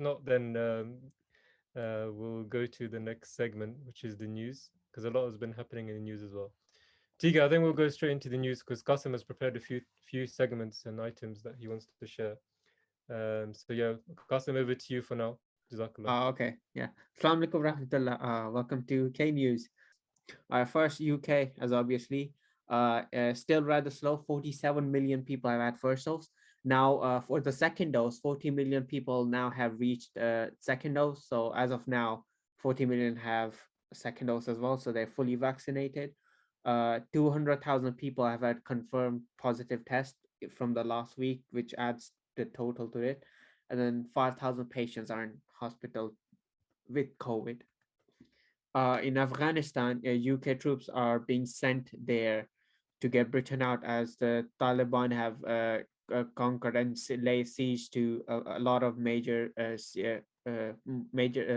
not, then we'll go to the next segment, which is the news, because a lot has been happening in the news as well. Tiga, I think we'll go straight into the news because Qasim has prepared a few segments and items that he wants to share. So yeah, Qasim, over to you for now. Jazakallah. Okay, yeah. Assalamu alaikum rahmatullah. Welcome to K News. First, UK, as obviously, still rather slow. 47 million people have had first dose. Now, for the second dose, 40 million people now have reached second dose. So as of now, 40 million have second dose as well. So they're fully vaccinated. 200,000 people have had confirmed positive test from the last week, which adds the total to it. And then 5,000 patients are in hospital with COVID. In Afghanistan, UK troops are being sent there to get Britain out as the Taliban have conquered and lay siege to a lot of major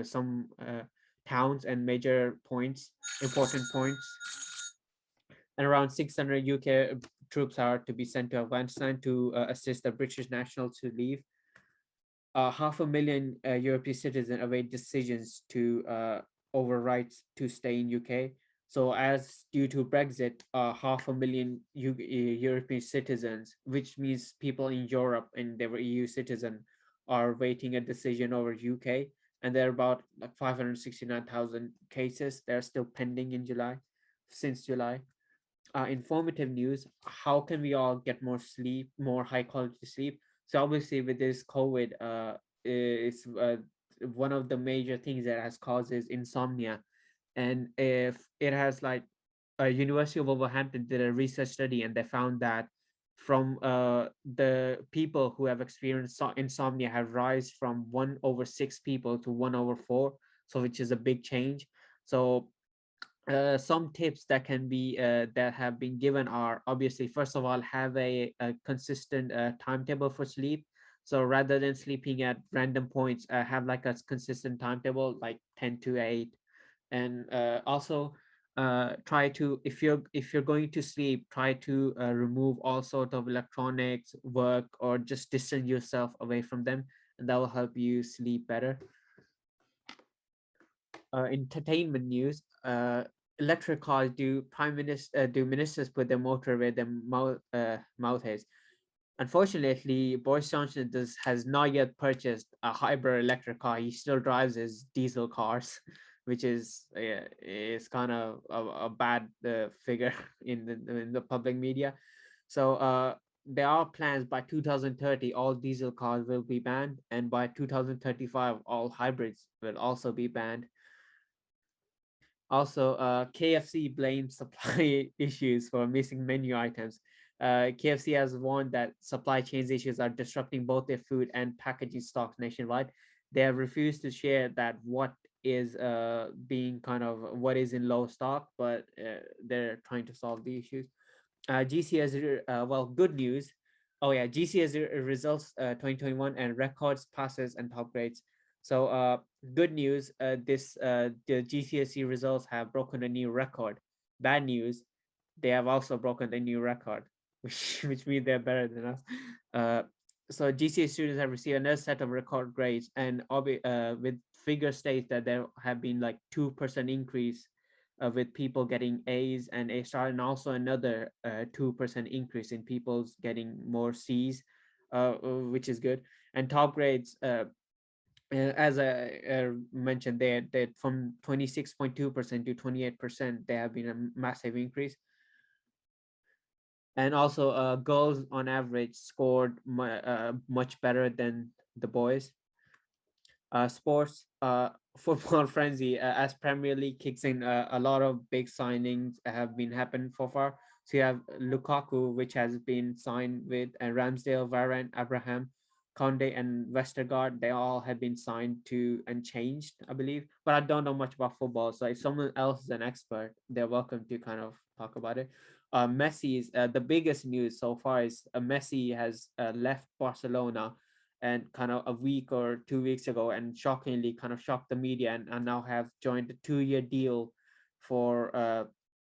some towns and major points, important points. And around 600 UK troops are to be sent to Afghanistan to assist the British nationals to leave. 500,000 European citizens await decisions to over rights to stay in UK. So, as due to Brexit, 500,000 European citizens, which means people in Europe and they were EU citizen, are waiting a decision over UK. And there are about like 569,000 cases. They're still pending in July, since July. Informative news: how can we all get more sleep, more high quality sleep? So obviously with this COVID, it's one of the major things that has causes insomnia. And if it has like a University of Wolverhampton did a research study and they found that from the people who have experienced insomnia have rise from 1/6 people to 1/4, so which is a big change. So some tips that can be that have been given are obviously, first of all, have a consistent timetable for sleep. So rather than sleeping at random points, have like a consistent timetable like 10 to 8. And also try to, if you're going to sleep, try to remove all sort of electronics, work, or just distance yourself away from them, and that will help you sleep better. Entertainment news: electric cars, do ministers put their motor where their mouth is? Unfortunately, Boris Johnson has not yet purchased a hybrid electric car. He still drives his diesel cars, which is kind of a bad figure in the public media. So there are plans by 2030 all diesel cars will be banned, and by 2035 all hybrids will also be banned. Also, KFC blames supply issues for missing menu items. KFC has warned that supply chain issues are disrupting both their food and packaging stocks nationwide. They have refused to share that what is being kind of what is in low stock, but they're trying to solve the issues. GCSE, well, good news. Oh yeah, GCSE results 2021 and records, passes, and top grades. So good news, the GCSE results have broken a new record. Bad news, they have also broken a new record, which means they're better than us. Uh, so GCSE students have received another set of record grades, and with figure states that there have been like 2% increase with people getting A's and A star, and also another 2% increase in people's getting more C's, which is good. And top grades, as I mentioned, they from 26.2% to 28%, there have been a massive increase. And also, girls on average scored much better than the boys. Sports, football frenzy, as Premier League kicks in, a lot of big signings have been happening so far. So you have Lukaku, which has been signed with, and Ramsdale, Varane, Abraham, Conde, and Westergaard. They all have been signed to and changed, I believe. But I don't know much about football, so if someone else is an expert, they're welcome to kind of talk about it. Messi is the biggest news so far is Messi has left Barcelona, and kind of a week or 2 weeks ago, and shockingly kind of shocked the media, and now have joined a 2-year deal for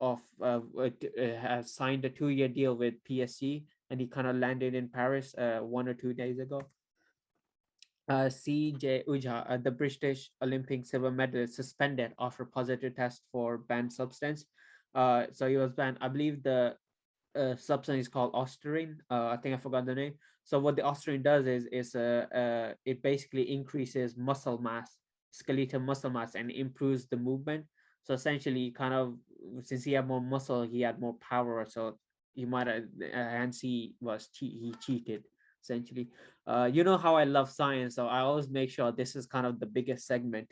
has signed a 2-year deal with PSG, and he kind of landed in Paris 1 or 2 days ago. CJ Ujah, the British Olympic silver medalist, suspended after positive test for banned substance. So he was banned. I believe the substance is called ostarine. I think I forgot the name. So what the ostarine does is it basically increases muscle mass, skeletal muscle mass, and improves the movement. So essentially, kind of, since he had more muscle, he had more power. So he might have, hence he cheated essentially. You know how I love science, so I always make sure this is kind of the biggest segment.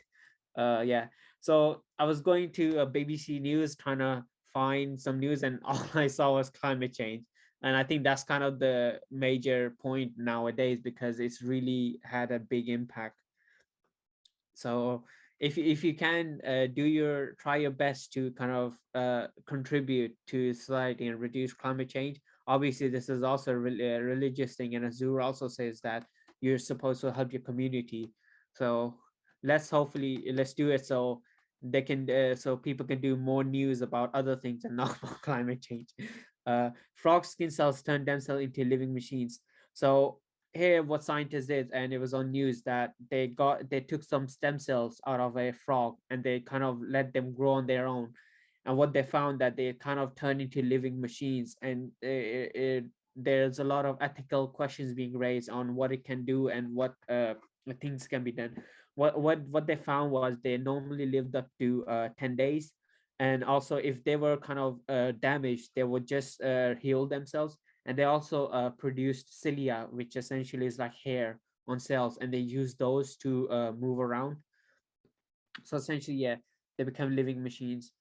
Yeah. So I was going to BBC News trying to find some news, and all I saw was climate change. And I think that's kind of the major point nowadays because it's really had a big impact. So if you can do your try your best to kind of contribute to society and reduce climate change. Obviously this is also a religious thing, and Azur also says that you're supposed to help your community. So let's do it, so they can so people can do more news about other things and not about climate change. Frog skin cells turn themselves into living machines. So here what scientists did, and it was on news, that they took some stem cells out of a frog and they kind of let them grow on their own. And what they found, that they kind of turned into living machines, and there's a lot of ethical questions being raised on what it can do and what things can be done. What they found was they normally lived up to 10 days, and also if they were kind of damaged, they would just heal themselves. And they also produced cilia, which essentially is like hair on cells, and they use those to move around. So essentially, yeah, they become living machines.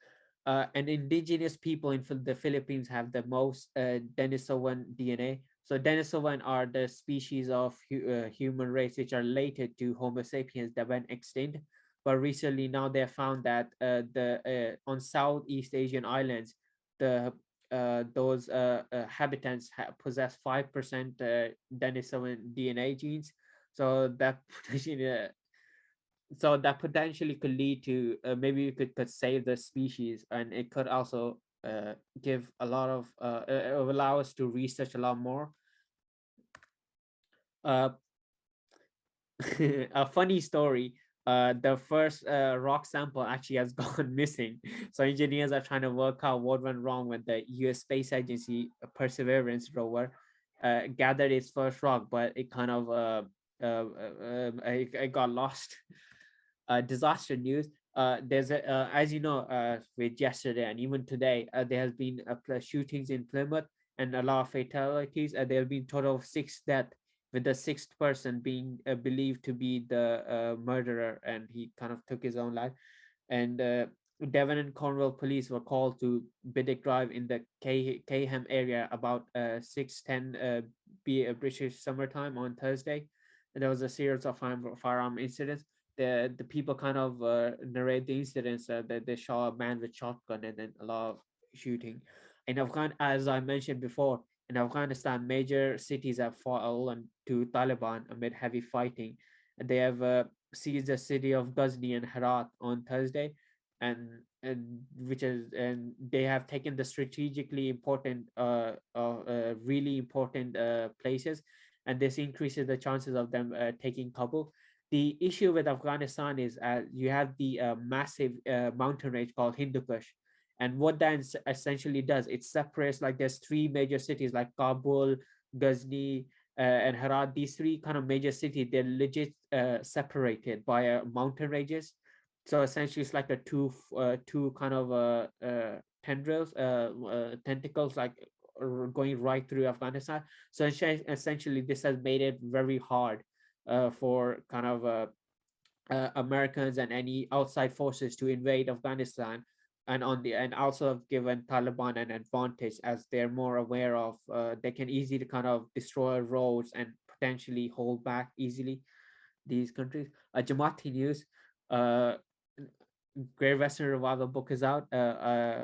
And indigenous people in the Philippines have the most Denisovan DNA. So Denisovan are the species of human race which are related to Homo sapiens that went extinct. But recently, now they have found that the on Southeast Asian islands, the those habitants possess 5% Denisovan DNA genes. So that potentially could lead to maybe you could save the species, and it could also give a lot of allow us to research a lot more. uh a funny story, the first rock sample actually has gone missing. So engineers are trying to work out what went wrong when the US Space Agency Perseverance rover gathered its first rock, but it kind of it got lost. Disaster news. There's a as you know, with yesterday and even today, there has been shootings in Plymouth and a lot of fatalities. There have been total of 6 deaths, with the sixth person being believed to be the murderer, and he kind of took his own life. And Devon and Cornwall police were called to Biddick Drive in the Keyham area about 6:10 British summertime on Thursday. And there was a series of firearm incidents. The people kind of narrate the incidents that they saw a man with shotgun and then a lot of shooting. In Afghan, as I mentioned before, in Afghanistan, major cities have fallen to Taliban amid heavy fighting. And they have seized the city of Ghazni and Herat on Thursday, and which is, and they have taken the strategically important, really important places, and this increases the chances of them taking Kabul. The issue with Afghanistan is you have the massive mountain range called Hindu Kush. And what that essentially does, it separates, like there's 3 major cities like Kabul, Ghazni, and Herat. These 3 kind of major cities, they're legit separated by mountain ranges. So essentially, it's like a two kind of tendrils, tentacles, like going right through Afghanistan. So essentially, this has made it very hard for kind of Americans and any outside forces to invade Afghanistan, and also have given Taliban an advantage as they're more aware of they can easily kind of destroy roads and potentially hold back easily these countries. Jamaati news. Uh, Great Western Revival book is out. I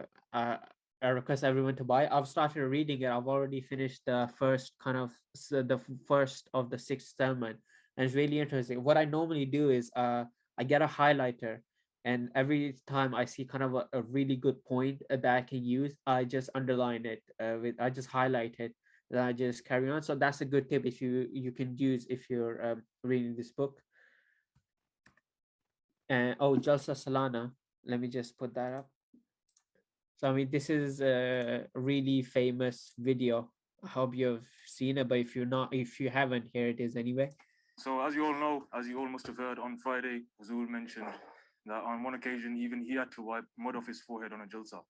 request everyone to buy. I've started reading it. I've already finished the first kind of the first of the 6 sermon, and it's really interesting. What I normally do is I get a highlighter, and every time I see kind of a really good point that I can use, I just underline it. I just highlight it, just carry on. So that's a good tip if you can use if you're reading this book. And oh, Jalsa Salana, let me just put that up. So I mean, this is a really famous video. I hope you've seen it, but if you haven't, here it is anyway. So as you all know, as you all must have heard on Friday, Azul mentioned that on one occasion, even he had to wipe mud off his forehead on a jalsa.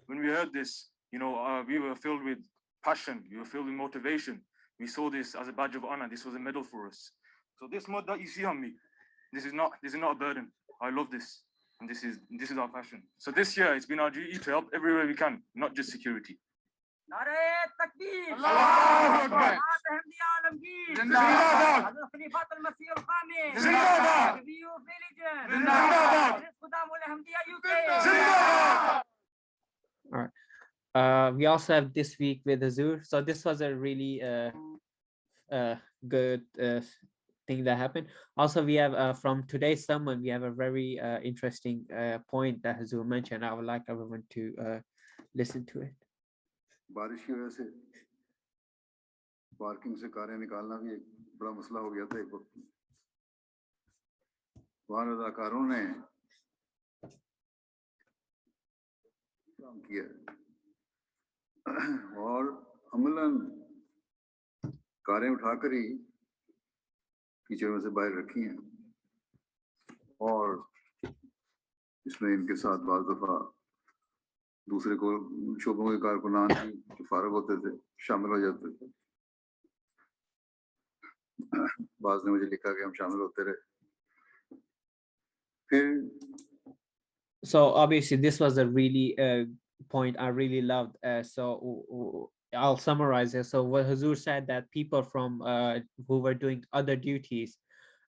When we heard this, we were filled with passion. We were filled with motivation. We saw this as a badge of honor. This was a medal for us. So this mud that you see on me, this is not a burden. I love this. And this is our passion. So this year, it's been our duty to help everywhere we can, not just security. All right. We also have This Week with Azur. So this was a really good thing that happened. Also, we have from today's sermon, we have a very interesting point that Azur mentioned. I would like everyone to listen to it. बारिश की वजह से parking से कारें निकालना भी एक बड़ा मसला हो गया था एक वक्त। वहाँ अदाकारों ने काम किया और अमलन कारें उठाकर ही कीचड़ में से बाहर रखी हैं और इसमें इनके साथ बाज़ दफ़ा दूसरे को शोबों के कारकुनान जो फारग होते थे शामिल हो जाते थे। बाज़ ने मुझे लिखा कि हम शामिल होते रहे। फिर So obviously this was a really point I really loved. So I'll summarize it. So what Hazur said, that people from who were doing other duties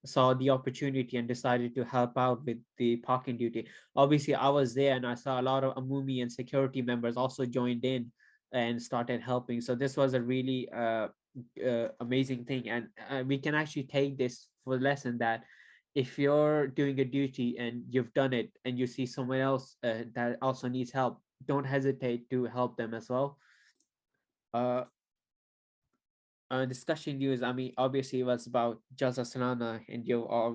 saw the opportunity and decided to help out with the parking duty. Obviously, I was there and I saw a lot of Amumi and security members also joined in and started helping. So this was a really amazing thing, and we can actually take this for lesson that if you're doing a duty and you've done it and you see someone else that also needs help, don't hesitate to help them as well. Discussion news, I mean, obviously it was about Jalsa Salana and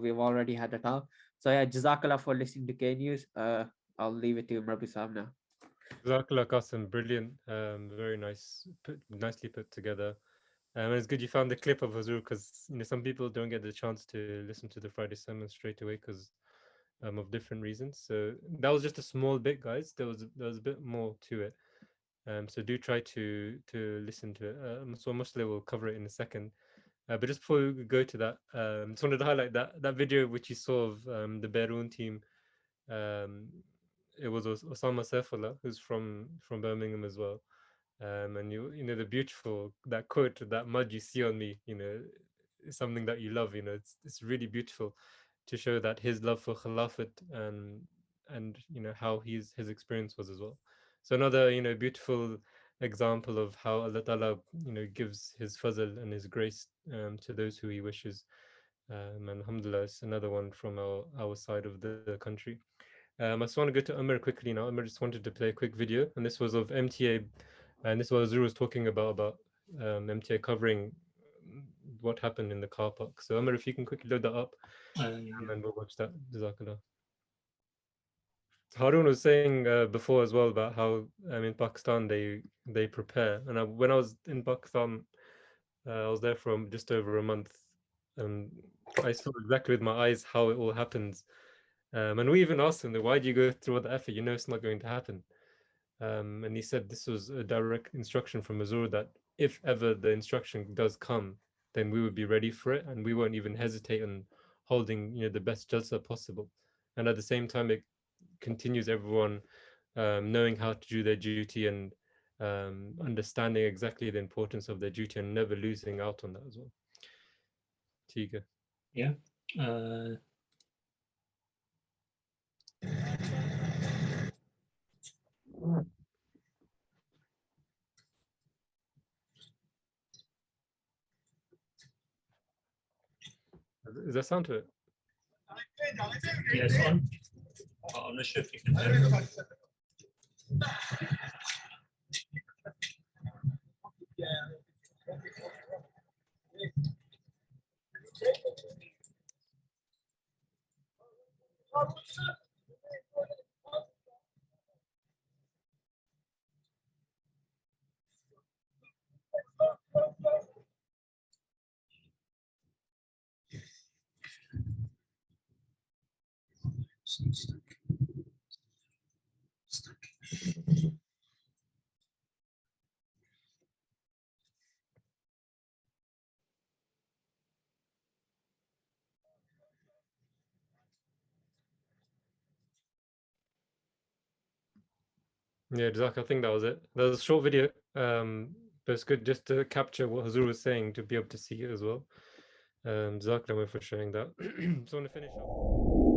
we've already had a talk. So yeah, Jazakallah for listening to K News. I'll leave it to Murabbi Saab now. Jazakallah Qasim, brilliant, very nice, nicely put together. And it's good you found the clip of Hazur, because some people don't get the chance to listen to the Friday sermon straight away because of different reasons. So that was just a small bit, guys. There was a bit more to it. So do try to listen to it. So Muslim will cover it in a second. But just before we go to that, just wanted to highlight that video which you saw of the Beirut team. It was Osama Saifullah, who's from Birmingham as well. And the beautiful, that quote, that mud you see on me, is something that you love. It's really beautiful to show that his love for Khilafat and how his experience was as well. So another beautiful example of how Allah Ta'ala gives his fazl and his grace to those who he wishes. And alhamdulillah, it's another one from our side of the country. I just want to go to Umar quickly now. Umar just wanted to play a quick video, and this was of MTA, and this was Azur was talking about MTA covering what happened in the car park. So Umar, if you can quickly load that up, and then we'll watch that. Jazakallah. Harun was saying before as well about how in Pakistan they prepare, and when I was in Pakistan, I was there for just over a month, and I saw exactly with my eyes how it all happens. And we even asked him, why do you go through all the effort? It's not going to happen. And he said this was a direct instruction from Azur that if ever the instruction does come, then we would be ready for it, and we won't even hesitate on holding the best jalsa possible. And at the same time, it continues everyone knowing how to do their duty and understanding exactly the importance of their duty and never losing out on that as well. Tiga. Yeah. Is there sound to it? Yes, on. I'm not sure if you can hear it. Yeah, Jazakallah, I think that was it. That was a short video, but it's good just to capture what Hazur was saying to be able to see it as well. Jazakallah for sharing that. So I want to finish up.